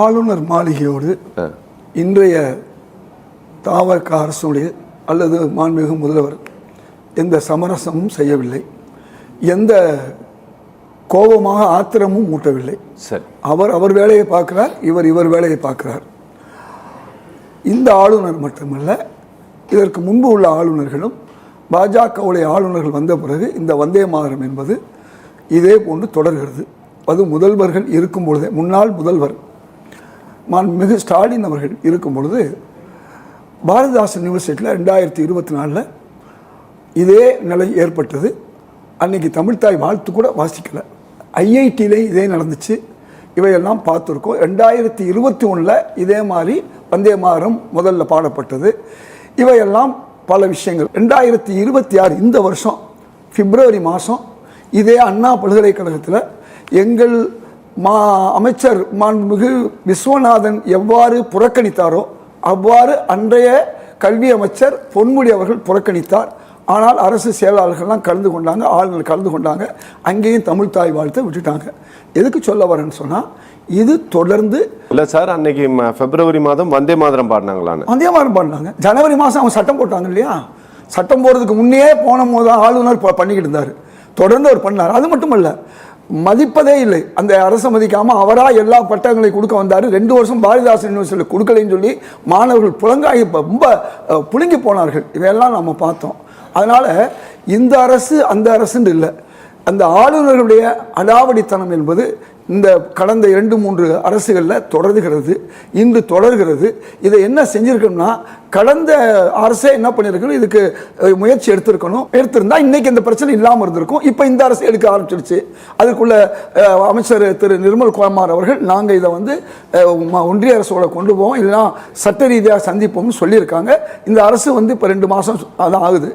ஆளுநர் மாளிகையோடு இன்றைய தாவக அரசுடைய அல்லது மாண்புமிகு முதல்வர் எந்த சமரசமும் செய்யவில்லை, எந்த கோபமாக ஆத்திரமும் மூட்டவில்லை. சரி, அவர் வேலையை பார்க்கிறார், இவர் வேலையை பார்க்கிறார். இந்த ஆளுநர் மட்டுமல்ல, இதற்கு முன்பு உள்ள ஆளுநர்களும் பாஜகவுடைய ஆளுநர்கள் வந்த பிறகு இந்த வந்தே மாதரம் என்பது இதே போன்று தொடர்கிறது. அது முதல்வர்கள் இருக்கும் பொழுதே, முன்னாள் முதல்வர் மாண்புமிகு ஸ்டாலின் அவர்கள் இருக்கும் பொழுது பாரதிதாசன் யூனிவர்சிட்டியில் 2024 இதே நிலை ஏற்பட்டது. அன்றைக்கி தமிழ்தாய் வாழ்த்து கூட வாசிக்கலை. ஐஐடியிலே இதே நடந்துச்சு. இவையெல்லாம் பார்த்துருக்கோம். 2021 இதே மாதிரி வந்தே மாதரம் முதல்ல பாடப்பட்டது. இவையெல்லாம் பல விஷயங்கள். 2026 இந்த வருஷம் பிப்ரவரி மாதம் இதே அண்ணா பல்கலைக்கழகத்தில் எங்கள் அமைச்சர் மாண்புமிகு விஸ்வநாதன் எவ்வாறு புறக்கணித்தாரோ அவ்வாறு அன்றைய கல்வி அமைச்சர் பொன்முடி அவர்கள் புறக்கணித்தார். ஆனால் அரசு செயலாளர்கள்லாம் கலந்து கொண்டாங்க, ஆளுநர் கலந்து கொண்டாங்க. அங்கேயும் தமிழ் தாய் வாழ்த்தை விட்டுட்டாங்க. எதுக்கு சொல்ல வரேன்னு சொன்னால், இது தொடர்ந்து இல்லை சார். அன்னைக்கு பிப்ரவரி மாதம் வந்தே மாதரம் பாடினாங்களான்னு வந்தே மாதரம் பாடினாங்க. ஜனவரி மாதம் அவங்க சட்டம் போட்டாங்க இல்லையா? சட்டம் போடுறதுக்கு முன்னே போன போது ஆளுநர் பண்ணிக்கிட்டு இருந்தார். தொடர்ந்து அவர் பண்ணார். அது மட்டும் இல்லை, மதிப்பதே இல்லை. அந்த அரசை மதிக்காமல் அவராக எல்லா பட்டங்களையும் கொடுக்க வந்தார். 2 வருஷம் பாரதிதாசன் யூனிவர்சிட்டியில் கொடுக்கலைன்னு சொல்லி மாணவர்கள் ரொம்ப புழுங்கி போனார்கள். இதையெல்லாம் நம்ம பார்த்தோம். அதனால் இந்த அரசு அந்த அரசுன்னு இல்லை, அந்த ஆளுநர்களுடைய அடாவடித்தனம் என்பது இந்த கடந்த 2-3 அரசுகளில் தொடர்கிறது, இன்று தொடர்கிறது. இதை என்ன செஞ்சுருக்கணும்னா, கடந்த அரசே என்ன பண்ணியிருக்கணும், இதுக்கு முயற்சி எடுத்திருந்தா இன்றைக்கி இந்த பிரச்சனை இல்லாமல் இருந்திருக்கும். இப்போ இந்த அரசு எடுக்க ஆரம்பிச்சிருச்சு. அதுக்குள்ள அமைச்சர் திரு நிர்மல் குமார் அவர்கள் நாங்கள் இதை ஒன்றிய அரசோட கொண்டு போவோம், இல்லைனா சட்ட ரீதியாக சந்திப்போம்னு சொல்லியிருக்காங்க. இந்த அரசு இப்போ 2 மாதம் அதான் ஆகுது.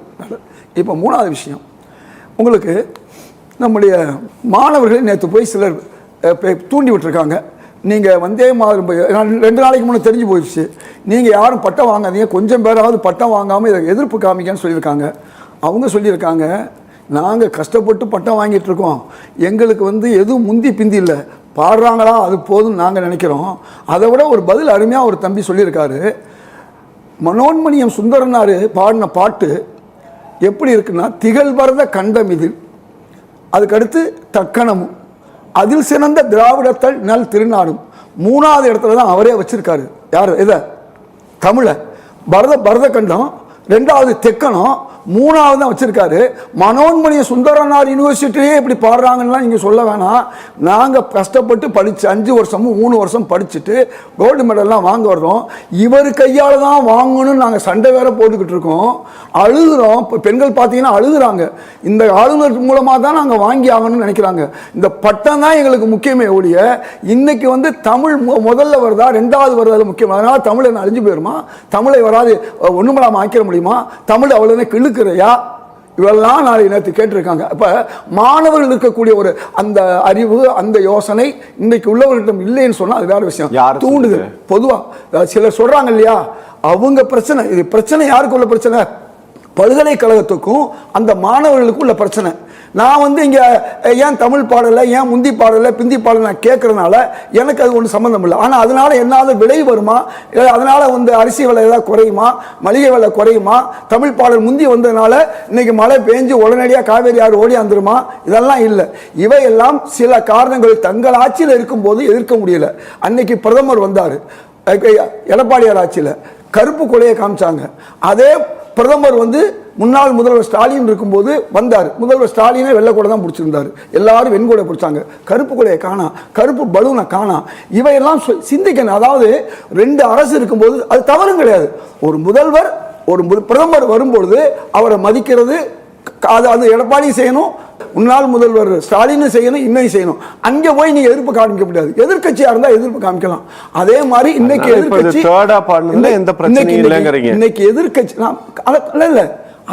இப்போ 3வது விஷயம், உங்களுக்கு நம்முடைய மாணவர்கள் நேற்று போய் சிலர் தூண்டி விட்டுருக்காங்க. நீங்கள் வந்தே மாதரம் 2 நாளைக்கு முன்னே தெரிஞ்சு போயிடுச்சு, நீங்கள் யாரும் பட்டம் வாங்காதீங்க, கொஞ்சம் பேராவது பட்டம் வாங்காமல் இதை எதிர்ப்பு காமிக்கன்னு சொல்லியிருக்காங்க. அவங்க சொல்லியிருக்காங்க, நாங்கள் கஷ்டப்பட்டு பட்டம் வாங்கிட்டு இருக்கோம், எங்களுக்கு எதுவும் முந்தி பிந்தி இல்லை, பாடுறாங்களா அது போதும் நாங்கள் நினைக்கிறோம். அதை விட ஒரு பதில் அருமையாக ஒரு தம்பி சொல்லியிருக்காரு. மனோன்மணியம் சுந்தரனார் பாடின பாட்டு எப்படி இருக்குன்னா, திகழ் பரத கண்டம் இதில், அதுக்கடுத்து தக்கணமும், அதில் சிறந்த திராவிடத்தல் நல் திருநாடும், 3வது இடத்துல தான் அவரே வச்சிருக்காரு. யார் இதை? தமிழை. பரத கண்டம் 2வது தெக்கணம், 3வது தான் வச்சிருக்காரு. மனோன்மணிய சுந்தரனார் யூனிவர்சிட்டியே இப்படி பாடுறாங்கன்னா நீங்கள் சொல்ல வேணாம். நாங்கள் கஷ்டப்பட்டு படித்து 5 வருஷமும் 3 வருஷம் படிச்சுட்டு கோல்டு மெடல்லாம் வாங்க வர்றோம். இவர் கையால் தான் வாங்கணும்னு நாங்கள் சண்டை வேற போட்டுக்கிட்டு இருக்கோம், அழுகுறோம். இப்போ பெண்கள் பார்த்தீங்கன்னா அழுகுறாங்க. இந்த ஆளுநர் மூலமாக தான் நாங்கள் வாங்கி ஆகணும்னு நினைக்கிறாங்க. இந்த பட்டம் தான் எங்களுக்கு முக்கியமே ஒழிய, இன்னைக்கு தமிழ் முதல்ல வருதா 2வது வருதா முக்கியம். அதனால் தமிழ் என்ன அழிஞ்சு போயிருமா? தமிழை வராது ஒன்றுமலாமல் ஆக்கிட முடியுமா? தமிழ் அவ்வளோ கிழு இவெல்லாம் நாளை நேற்று கேட்டிருக்காங்க. அப்ப மாணவர்கள் இருக்கக்கூடிய ஒரு அந்த அறிவு, அந்த யோசனை இன்னைக்கு உள்ளவர்களிடம் இல்லைன்னு சொன்னா அது வேற விஷயம். தூண்டுது பொதுவா சிலர் சொல்றாங்க இல்லையா, அவங்க பிரச்சனை. இது பிரச்சனை யாருக்கு உள்ள பிரச்சனை? பல்கலைக்கழகத்துக்கும் அந்த மாணவர்களுக்கும் உள்ள பிரச்சனை. நான் இங்கே ஏன் தமிழ் பாடலை, ஏன் முந்தி பாடலை, பிந்தி பாடலை நான் கேட்கறதுனால எனக்கு அது ஒன்றும் சம்மந்தம் இல்லை. ஆனால் அதனால என்னாவது விலை வருமா? அதனால அரிசி விலை ஏதாவது குறையுமா? மளிகை விலை குறையுமா? தமிழ் பாடல் முந்தி வந்ததுனால இன்னைக்கு மழை பெஞ்சு உடனடியாக காவேரி ஆறு ஓடி வந்துருமா? இதெல்லாம் இல்லை. இவையெல்லாம் சில காரணங்கள் தங்கள் ஆட்சியில் இருக்கும்போது எதிர்க்க முடியல. அன்னைக்கு பிரதமர் வந்தார், எடப்பாடியார் ஆட்சியில் கருப்பு கொலையை காமிச்சாங்க. அதே பிரதமர் முன்னாள் முதல்வர் ஸ்டாலின் இருக்கும்போது வந்தார். முதல்வர் ஸ்டாலினே வெள்ளை கூட தான் பிடிச்சிருந்தார், எல்லாரும் வெண்கூடை பிடிச்சாங்க. கருப்பு கொலையை காணா, கருப்பு பலூனை காணா. இவையெல்லாம் சிந்திக்கணும். அதாவது 2 அரசு இருக்கும்போது அது தவறும் கிடையாது. ஒரு முதல்வர் பிரதமர் வரும்பொழுது அவரை மதிக்கிறது, அது எடப்பாடி செய்யணும், முன்னாள் முதல்வர் ஸ்டாலின் செய்யணும், இன்னும் செய்யணும். அங்கே போய் நீங்க எதிர்ப்பு காமிக்க முடியாது. எதிர்கட்சியா இருந்தா எதிர்ப்பு காமிக்கலாம். அதே மாதிரி இன்னைக்கு எதிர்கட்சி இன்னைக்கு எதிர்கட்சி இல்ல,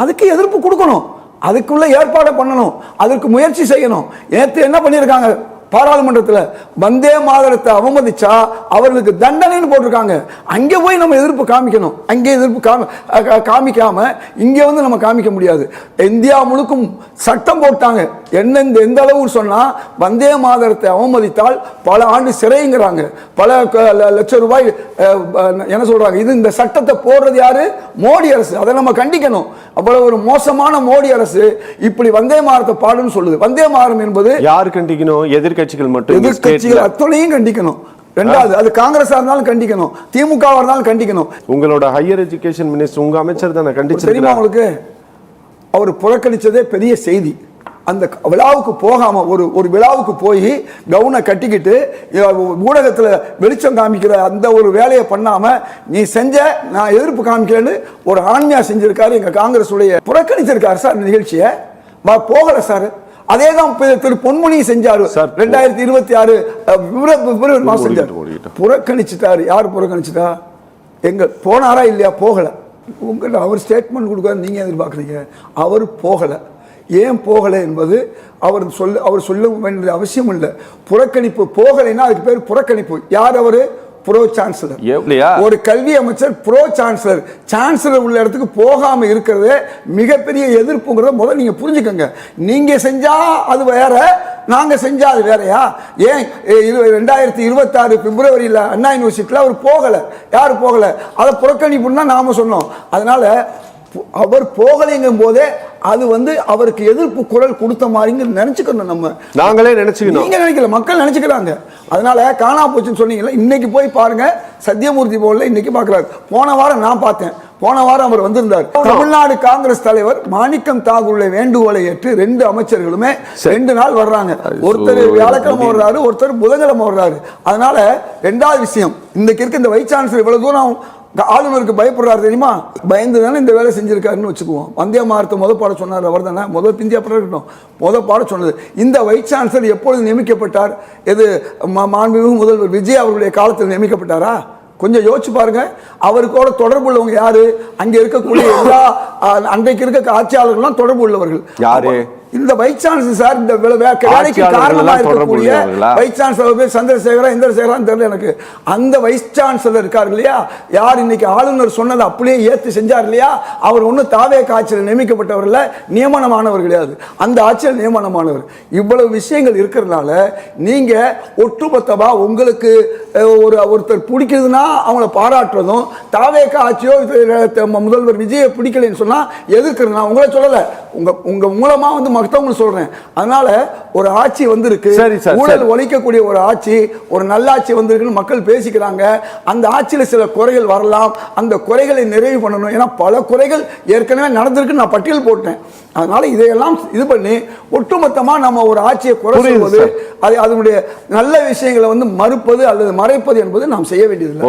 அதுக்கு எதிர்ப்பு கொடுக்கணும், அதுக்குள்ள ஏற்பாடு பண்ணணும், அதுக்கு முயற்சி செய்யணும். நேற்று என்ன பண்ணியிருக்காங்க? பாராளுமன்றத்தில் வந்தே மாதரத்தை அவமதிச்சா அவர்களுக்கு தண்டனைன்னு போட்டிருக்காங்க. அங்கே போய் நம்ம எதிர்ப்பு காமிக்கணும். அங்கே எதிர்ப்பு காமிக்காம இங்கே வந்து நம்ம காமிக்க முடியாது. இந்தியா முழுக்கும் சட்டம் போட்டாங்க. எந்த அளவு சொன்னா வந்தே மாதரத்தை அவமதித்தால் பல ஆண்டு சிறைங்கிறாங்க, பல லட்சம் ரூபாய் என்ன சொல்றாங்க. இது இந்த சட்டத்தை போடுறது யாரு? மோடி அரசு. அதை நம்ம கண்டிக்கணும். அவ்வளவு ஒரு மோசமான மோடி அரசு இப்படி வந்தே மாதரத்தை பாடுன்னு சொல்லுது. வந்தே மாதரம் என்பது யார் கண்டிக்கணும்? எதிர்க்கட்சிகள் மட்டும், எதிர்க்கட்சிகள் அத்தனையும் கண்டிக்கணும். ரெண்டாவது அது காங்கிரஸா இருந்தாலும் கண்டிக்கணும், திமுக இருந்தாலும் கண்டிக்கணும். உங்களோட ஹையர் எஜுகேஷன் மினிஸ்டர் உங்க அமைச்சர் தானே கண்டிச்சு தெரியுமா உங்களுக்கு? அவர் புறக்கணிச்சதே பெரிய செய்தி. அந்த விழாவுக்கு போகாம ஒரு விழாவுக்கு போய் கவுனை கட்டிக்கிட்டு ஊடகத்தில் வெளிச்சம் காமிக்கிற அந்த ஒரு வேலையை பண்ணாம நீ செஞ்ச நான் எதிர்ப்பு காமிக்கிறேன்னு ஒரு ஆண்மையா செஞ்சிருக்காரு எங்க காங்கிரஸ் உடைய. புறக்கணிச்சிருக்காரு சார் நிகழ்ச்சியை, போகல சார். அதே தான் திரு பொன்முனி செஞ்சாரு 2026 பிப்ரவரி மாசம் செஞ்சாரு. புறக்கணிச்சுட்டாரு. யார் புறக்கணிச்சுட்டா? எங்க போனாரா இல்லையா? போகல. உங்கள்கிட்ட அவர் ஸ்டேட்மெண்ட் கொடுக்காரு, நீங்க எதிர்பார்க்குறீங்க. அவர் போகல. ஏன் போகலை என்பது அவர் சொல்ல வேண்டிய அவசியம் இல்லை. புறக்கணிப்பு போகலைன்னா அதுக்கு பேர் புறக்கணிப்பு. யார் அவரு? Bro chancellor. ஒரு கல்வி அமைச்சர் ப்ரோ சான்சலர். சான்சலர் உள்ள இடத்துக்கு போகாம இருக்கிறது மிகப்பெரிய எதிர்ப்புங்கிறத முதல்ல நீங்க புரிஞ்சுக்கங்க. நீங்க செஞ்சா அது வேற, நாங்க செஞ்சா அது வேறையா? ஏன் 2026 பிப்ரவரியில் அண்ணா யூனிவர்சிட்டியில் அவர் போகல. யார் போகல? அதை புறக்கணிப்புன்னு தான் நாம சொன்னோம். அதனால அவர் போகலைங்கும் போதே அது வந்து அவருக்கு எதிர்ப்பு குரல் கொடுத்த மாதிரி நினைச்சுக்கணும். நம்ம நாங்களே நினைச்சுக்கணும். நீங்க நினைக்கல, மக்கள் நினைச்சுக்கிறாங்க. அதனால காணா போச்சுன்னு சொன்னீங்கல்ல, இன்னைக்கு போய் பாருங்க. சத்தியமூர்த்தி போல இன்னைக்கு பாக்குறாரு. போன வாரம் நான் பார்த்தேன். போன வாரம் அவர் வந்திருந்தார். தமிழ்நாடு காங்கிரஸ் தலைவர் மாணிக்கம் தாகூருடைய வேண்டுகோளை ஏற்று 2 அமைச்சர்களுமே 2 நாள் வர்றாங்க. ஒருத்தர் வியாழக்கிழமை வர்றாரு, ஒருத்தர் புதன்கிழமை வர்றாரு. அதனால 2வது விஷயம், இன்னைக்கு இருக்க இந்த வைஸ் சான்சலர் இவ்வளவு தூரம் ஆளுநருக்கு பயப்படுறாரு தெரியுமா? பயந்து தானே இந்த வேலை செஞ்சிருக்காருன்னு வச்சுக்குவோம். வந்தே மாதரத்தை பாட சொன்னார் அவர் தானே. பிந்தி அப்புறம் இருக்கட்டும், பாட சொன்னது. இந்த வைஸ் சான்சலர் எப்பொழுது நியமிக்கப்பட்டார்? எது மாண்புமிகு முதல்வர் விஜய் அவருடைய காலத்தில் நியமிக்கப்பட்டாரா? கொஞ்சம் யோசிச்சு பாருங்க. அவருக்கோட தொடர்பு உள்ளவங்க யாரு? அங்க இருக்கக்கூடிய எல்லா அன்றைக்கு இருக்க ஆட்சியாளர்களும் தொடர்பு உள்ளவர்கள் யாரு? இந்த வைஸ் சான்சலர் சார். இந்த வேலைக்கு காரணமாக இருக்கக்கூடிய வைஸ் சான்சலர் பேர் சந்திரசேகரா இந்திரசேகரான்னு தெரியல எனக்கு. அந்த வைஸ் சான்சலர் இருக்காரு இல்லையா, யார் இன்னைக்கு ஆளுநர் சொன்னதை அப்படியே ஏத்து செஞ்சார் இல்லையா, அவர் ஒன்னும் தாவே ஆட்சியில் நியமிக்கப்பட்டவர் இல்ல, நியமனமானவர் கிடையாது. அந்த ஆட்சியில் நியமனமானவர். இவ்வளவு விஷயங்கள் இருக்கிறதுனால நீங்க ஒட்டுமொத்தமா உங்களுக்கு ஒருத்தர் பிடிக்குதுன்னா அவங்கள பாராட்டுறதும், தாவேக்கா ஆட்சியோ முதல்வர் விஜயை பிடிக்கலன்னு சொன்னா எதிர்க்கிறது. நான் உங்களை சொல்லல, உங்க மூலமா வந்து மத்தவங்க சொல்றேன். அதனால ஒரு ஆட்சி வந்திருக்கு, ஊழல் ஒழிக்கக்கூடிய ஒரு ஆட்சி, ஒரு நல்லாட்சி வந்திருக்குன்னு மக்கள் பேசிக்கிறாங்க. அந்த ஆட்சியில் சில குறைகள் வரலாம், அந்த குறைகளை நிறைவு பண்ணணும். ஏன்னா பல குறைகள் ஏற்கனவே நடந்திருக்கு, நான் பட்டியல் போட்டேன். அதனால இதையெல்லாம் இது பண்ணி ஒட்டுமொத்தமா நம்ம ஒரு ஆட்சியை குறை சொல்வது, அதனுடைய நல்ல விஷயங்களை வந்து மறுப்பது அல்லது மறைப்பது என்பது நாம் செய்ய வேண்டியதில்லை.